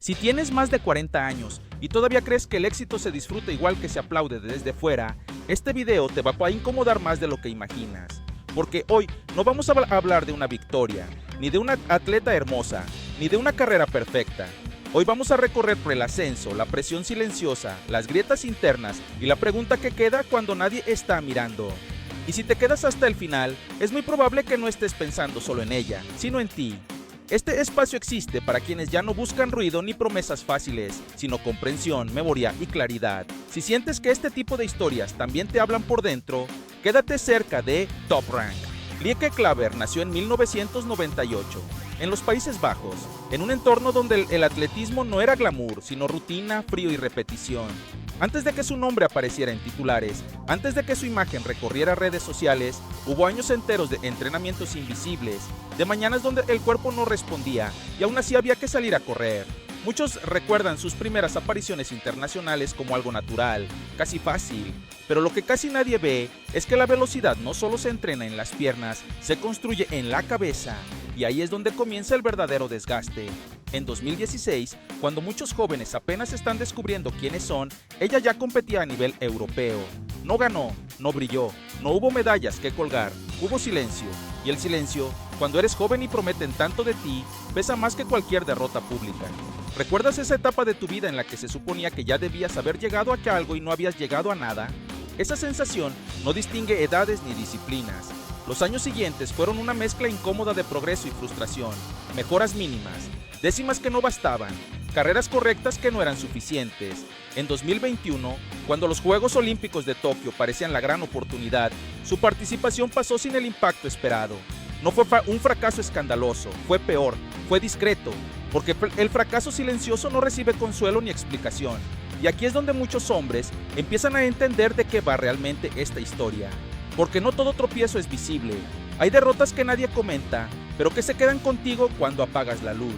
Si tienes más de 40 años y todavía crees que el éxito se disfruta igual que se aplaude desde fuera, este video te va a incomodar más de lo que imaginas. Porque hoy no vamos a hablar de una victoria, ni de una atleta hermosa, ni de una carrera perfecta. Hoy vamos a recorrer por el ascenso, la presión silenciosa, las grietas internas y la pregunta que queda cuando nadie está mirando. Y si te quedas hasta el final, es muy probable que no estés pensando solo en ella, sino en ti. Este espacio existe para quienes ya no buscan ruido ni promesas fáciles, sino comprensión, memoria y claridad. Si sientes que este tipo de historias también te hablan por dentro, quédate cerca de Top Rank. Lieke Klaver nació en 1998, en los Países Bajos, en un entorno donde el atletismo no era glamour, sino rutina, frío y repetición. Antes de que su nombre apareciera en titulares, antes de que su imagen recorriera redes sociales, hubo años enteros de entrenamientos invisibles, de mañanas donde el cuerpo no respondía y aún así había que salir a correr. Muchos recuerdan sus primeras apariciones internacionales como algo natural, casi fácil, pero lo que casi nadie ve es que la velocidad no solo se entrena en las piernas, se construye en la cabeza, y ahí es donde comienza el verdadero desgaste. En 2016, cuando muchos jóvenes apenas están descubriendo quiénes son, ella ya competía a nivel europeo. No ganó, no brilló, no hubo medallas que colgar, hubo silencio. Y el silencio, cuando eres joven y prometen tanto de ti, pesa más que cualquier derrota pública. ¿Recuerdas esa etapa de tu vida en la que se suponía que ya debías haber llegado a algo y no habías llegado a nada? Esa sensación no distingue edades ni disciplinas. Los años siguientes fueron una mezcla incómoda de progreso y frustración, mejoras mínimas, décimas que no bastaban, carreras correctas que no eran suficientes. En 2021, cuando los Juegos Olímpicos de Tokio parecían la gran oportunidad, su participación pasó sin el impacto esperado. No fue un fracaso escandaloso, fue peor, fue discreto, porque el fracaso silencioso no recibe consuelo ni explicación. Y aquí es donde muchos hombres empiezan a entender de qué va realmente esta historia. Porque no todo tropiezo es visible. Hay derrotas que nadie comenta, pero que se quedan contigo cuando apagas la luz.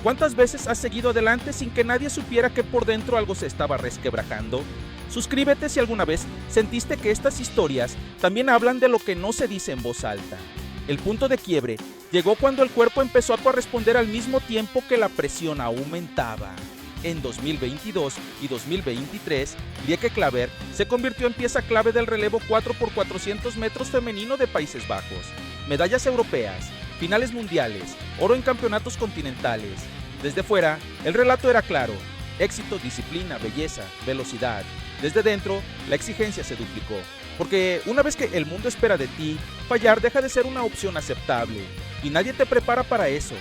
¿Cuántas veces has seguido adelante sin que nadie supiera que por dentro algo se estaba resquebrajando? Suscríbete si alguna vez sentiste que estas historias también hablan de lo que no se dice en voz alta. El punto de quiebre llegó cuando el cuerpo empezó a corresponder al mismo tiempo que la presión aumentaba. En 2022 y 2023, Lieke Klaver se convirtió en pieza clave del relevo 4x400 metros femenino de Países Bajos. Medallas europeas, finales mundiales, oro en campeonatos continentales. Desde fuera, el relato era claro: éxito, disciplina, belleza, velocidad. Desde dentro, la exigencia se duplicó. Porque una vez que el mundo espera de ti, fallar deja de ser una opción aceptable. Y nadie te prepara para eso.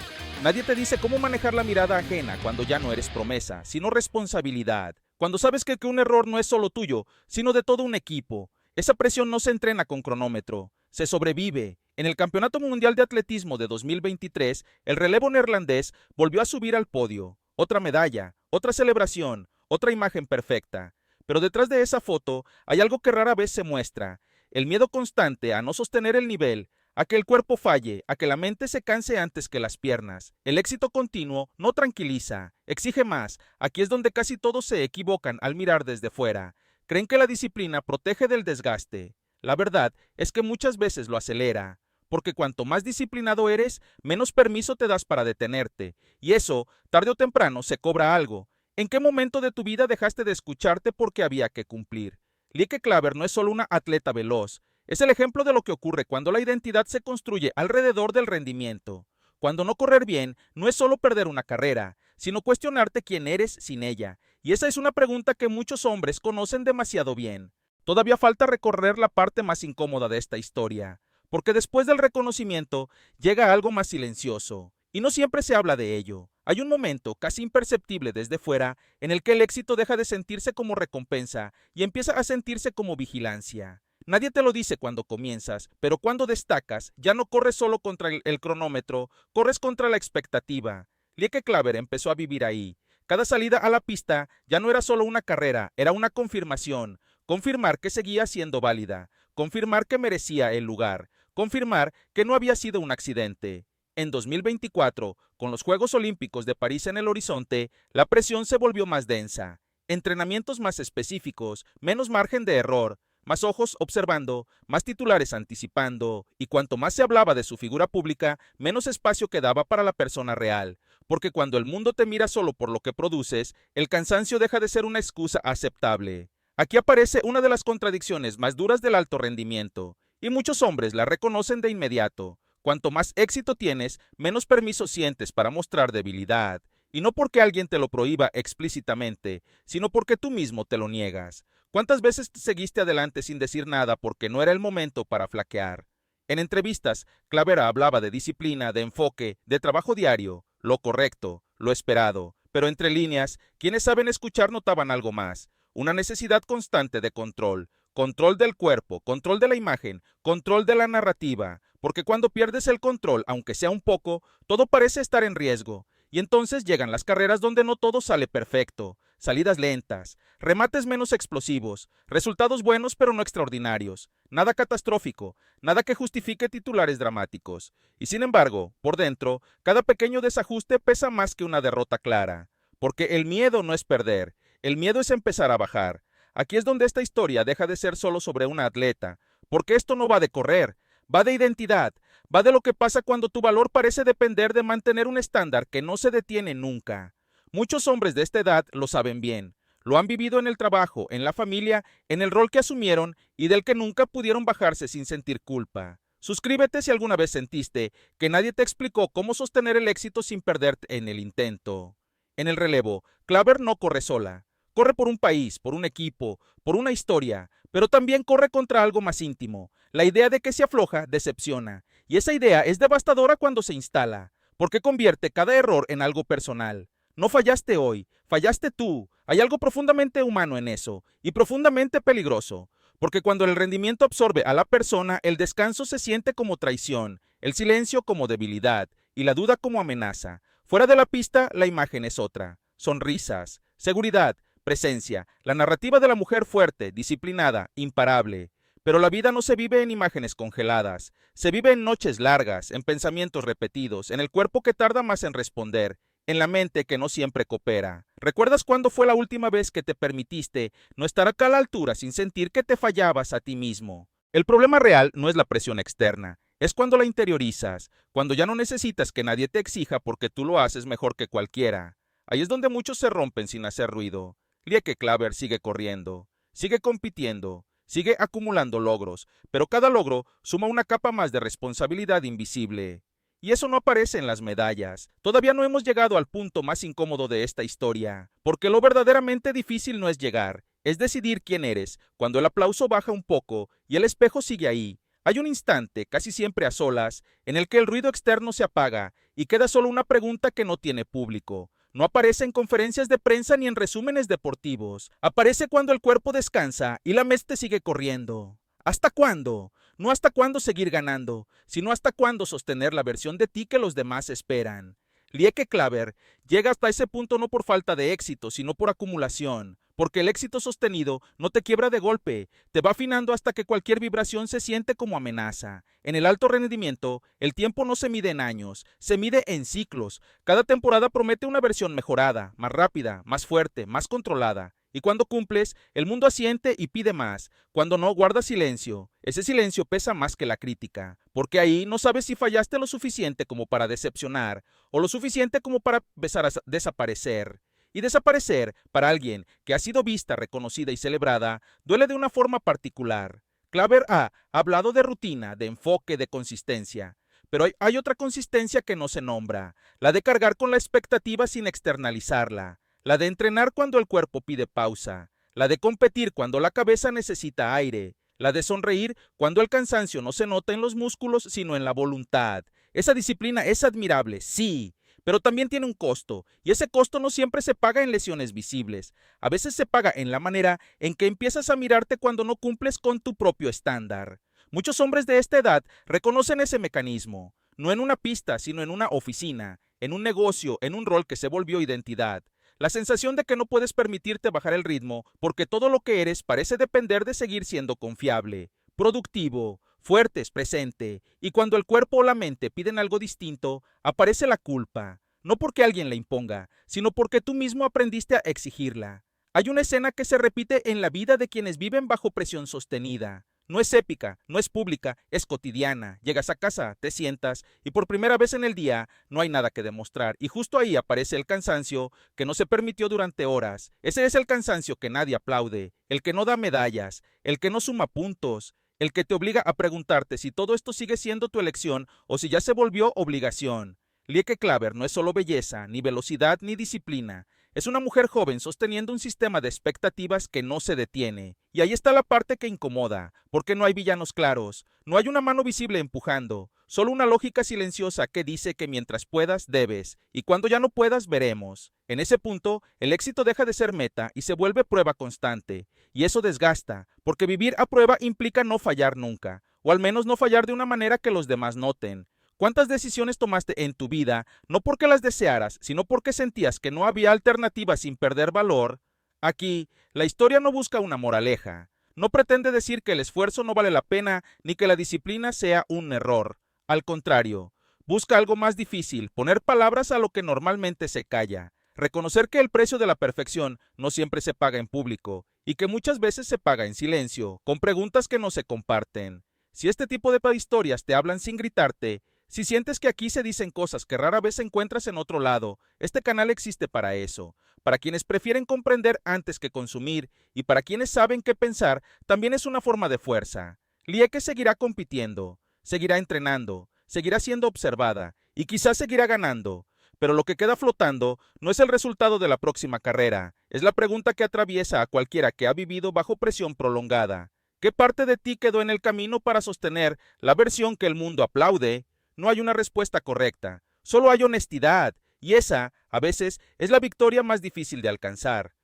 Nadie te dice cómo manejar la mirada ajena cuando ya no eres promesa, sino responsabilidad. Cuando sabes que un error no es solo tuyo, sino de todo un equipo. Esa presión no se entrena con cronómetro, se sobrevive. En el Campeonato Mundial de Atletismo de 2023, el relevo neerlandés volvió a subir al podio. Otra medalla, otra celebración, otra imagen perfecta. Pero detrás de esa foto hay algo que rara vez se muestra: el miedo constante a no sostener el nivel, a que el cuerpo falle, a que la mente se canse antes que las piernas. El éxito continuo no tranquiliza, exige más. Aquí es donde casi todos se equivocan al mirar desde fuera. Creen que la disciplina protege del desgaste. La verdad es que muchas veces lo acelera, porque cuanto más disciplinado eres, menos permiso te das para detenerte. Y eso, tarde o temprano, se cobra algo. ¿En qué momento de tu vida dejaste de escucharte porque había que cumplir? Lieke Klaver no es solo una atleta veloz. Es el ejemplo de lo que ocurre cuando la identidad se construye alrededor del rendimiento. Cuando no correr bien no es solo perder una carrera, sino cuestionarte quién eres sin ella. Y esa es una pregunta que muchos hombres conocen demasiado bien. Todavía falta recorrer la parte más incómoda de esta historia, porque después del reconocimiento llega algo más silencioso. Y no siempre se habla de ello. Hay un momento, casi imperceptible desde fuera, en el que el éxito deja de sentirse como recompensa y empieza a sentirse como vigilancia. Nadie te lo dice cuando comienzas, pero cuando destacas, ya no corres solo contra el cronómetro, corres contra la expectativa. Lieke Klaver empezó a vivir ahí. Cada salida a la pista ya no era solo una carrera, era una confirmación. Confirmar que seguía siendo válida, confirmar que merecía el lugar, confirmar que no había sido un accidente. En 2024, con los Juegos Olímpicos de París en el horizonte, la presión se volvió más densa. Entrenamientos más específicos, menos margen de error, más ojos observando, más titulares anticipando, y cuanto más se hablaba de su figura pública, menos espacio quedaba para la persona real, porque cuando el mundo te mira solo por lo que produces, el cansancio deja de ser una excusa aceptable. Aquí aparece una de las contradicciones más duras del alto rendimiento, y muchos hombres la reconocen de inmediato. Cuanto más éxito tienes, menos permiso sientes para mostrar debilidad, y no porque alguien te lo prohíba explícitamente, sino porque tú mismo te lo niegas. ¿Cuántas veces seguiste adelante sin decir nada porque no era el momento para flaquear? En entrevistas, Clavera hablaba de disciplina, de enfoque, de trabajo diario, lo correcto, lo esperado, pero entre líneas, quienes saben escuchar notaban algo más, una necesidad constante de control, control del cuerpo, control de la imagen, control de la narrativa, porque cuando pierdes el control, aunque sea un poco, todo parece estar en riesgo, y entonces llegan las carreras donde no todo sale perfecto, salidas lentas, remates menos explosivos, resultados buenos pero no extraordinarios, nada catastrófico, nada que justifique titulares dramáticos. Y sin embargo, por dentro, cada pequeño desajuste pesa más que una derrota clara, porque el miedo no es perder, el miedo es empezar a bajar. Aquí es donde esta historia deja de ser solo sobre una atleta, porque esto no va de correr, va de identidad, va de lo que pasa cuando tu valor parece depender de mantener un estándar que no se detiene nunca. Muchos hombres de esta edad lo saben bien, lo han vivido en el trabajo, en la familia, en el rol que asumieron y del que nunca pudieron bajarse sin sentir culpa. Suscríbete si alguna vez sentiste que nadie te explicó cómo sostener el éxito sin perderte en el intento. En el relevo, Claver no corre sola. Corre por un país, por un equipo, por una historia, pero también corre contra algo más íntimo. La idea de que se afloja decepciona, y esa idea es devastadora cuando se instala, porque convierte cada error en algo personal. No fallaste hoy, fallaste tú. Hay algo profundamente humano en eso, y profundamente peligroso, porque cuando el rendimiento absorbe a la persona, el descanso se siente como traición, el silencio como debilidad, y la duda como amenaza. Fuera de la pista, la imagen es otra. Sonrisas, seguridad, presencia, la narrativa de la mujer fuerte, disciplinada, imparable. Pero la vida no se vive en imágenes congeladas, se vive en noches largas, en pensamientos repetidos, en el cuerpo que tarda más en responder, en la mente que no siempre coopera. ¿Recuerdas cuándo fue la última vez que te permitiste no estar acá a la altura sin sentir que te fallabas a ti mismo? El problema real no es la presión externa, es cuando la interiorizas, cuando ya no necesitas que nadie te exija porque tú lo haces mejor que cualquiera. Ahí es donde muchos se rompen sin hacer ruido. Lieke Claver sigue corriendo, sigue compitiendo, sigue acumulando logros, pero cada logro suma una capa más de responsabilidad invisible. Y eso no aparece en las medallas. Todavía no hemos llegado al punto más incómodo de esta historia, porque lo verdaderamente difícil no es llegar, es decidir quién eres, cuando el aplauso baja un poco y el espejo sigue ahí. Hay un instante, casi siempre a solas, en el que el ruido externo se apaga y queda solo una pregunta que no tiene público. No aparece en conferencias de prensa ni en resúmenes deportivos. Aparece cuando el cuerpo descansa y la mente sigue corriendo. ¿Hasta cuándo? No hasta cuándo seguir ganando, sino hasta cuándo sostener la versión de ti que los demás esperan. Lieke Claver llega hasta ese punto no por falta de éxito, sino por acumulación, porque el éxito sostenido no te quiebra de golpe, te va afinando hasta que cualquier vibración se siente como amenaza. En el alto rendimiento, el tiempo no se mide en años, se mide en ciclos. Cada temporada promete una versión mejorada, más rápida, más fuerte, más controlada. Y cuando cumples, el mundo asiente y pide más. Cuando no, guarda silencio. Ese silencio pesa más que la crítica, porque ahí no sabes si fallaste lo suficiente como para decepcionar o lo suficiente como para empezar a desaparecer. Y desaparecer, para alguien que ha sido vista, reconocida y celebrada, duele de una forma particular. Claver ha hablado de rutina, de enfoque, de consistencia. Pero hay otra consistencia que no se nombra, la de cargar con la expectativa sin externalizarla. La de entrenar cuando el cuerpo pide pausa, la de competir cuando la cabeza necesita aire, la de sonreír cuando el cansancio no se nota en los músculos sino en la voluntad. Esa disciplina es admirable, sí, pero también tiene un costo, y ese costo no siempre se paga en lesiones visibles. A veces se paga en la manera en que empiezas a mirarte cuando no cumples con tu propio estándar. Muchos hombres de esta edad reconocen ese mecanismo, no en una pista, sino en una oficina, en un negocio, en un rol que se volvió identidad. La sensación de que no puedes permitirte bajar el ritmo porque todo lo que eres parece depender de seguir siendo confiable, productivo, fuertes, presente, y cuando el cuerpo o la mente piden algo distinto, aparece la culpa, no porque alguien la imponga, sino porque tú mismo aprendiste a exigirla. Hay una escena que se repite en la vida de quienes viven bajo presión sostenida. No es épica, no es pública, es cotidiana. Llegas a casa, te sientas y por primera vez en el día no hay nada que demostrar. Y justo ahí aparece el cansancio que no se permitió durante horas. Ese es el cansancio que nadie aplaude, el que no da medallas, el que no suma puntos, el que te obliga a preguntarte si todo esto sigue siendo tu elección o si ya se volvió obligación. Lieke Claver no es solo belleza, ni velocidad, ni disciplina. Es una mujer joven sosteniendo un sistema de expectativas que no se detiene. Y ahí está la parte que incomoda, porque no hay villanos claros, no hay una mano visible empujando, solo una lógica silenciosa que dice que mientras puedas, debes, y cuando ya no puedas, veremos. En ese punto, el éxito deja de ser meta y se vuelve prueba constante. Y eso desgasta, porque vivir a prueba implica no fallar nunca, o al menos no fallar de una manera que los demás noten. ¿Cuántas decisiones tomaste en tu vida, no porque las desearas, sino porque sentías que no había alternativa sin perder valor? Aquí, la historia no busca una moraleja. No pretende decir que el esfuerzo no vale la pena ni que la disciplina sea un error. Al contrario, busca algo más difícil, poner palabras a lo que normalmente se calla. Reconocer que el precio de la perfección no siempre se paga en público y que muchas veces se paga en silencio, con preguntas que no se comparten. Si este tipo de historias te hablan sin gritarte, si sientes que aquí se dicen cosas que rara vez encuentras en otro lado, este canal existe para eso. Para quienes prefieren comprender antes que consumir y para quienes saben qué pensar, también es una forma de fuerza. Lieke seguirá compitiendo, seguirá entrenando, seguirá siendo observada y quizás seguirá ganando. Pero lo que queda flotando no es el resultado de la próxima carrera, es la pregunta que atraviesa a cualquiera que ha vivido bajo presión prolongada. ¿Qué parte de ti quedó en el camino para sostener la versión que el mundo aplaude? No hay una respuesta correcta, solo hay honestidad, y esa, a veces, es la victoria más difícil de alcanzar.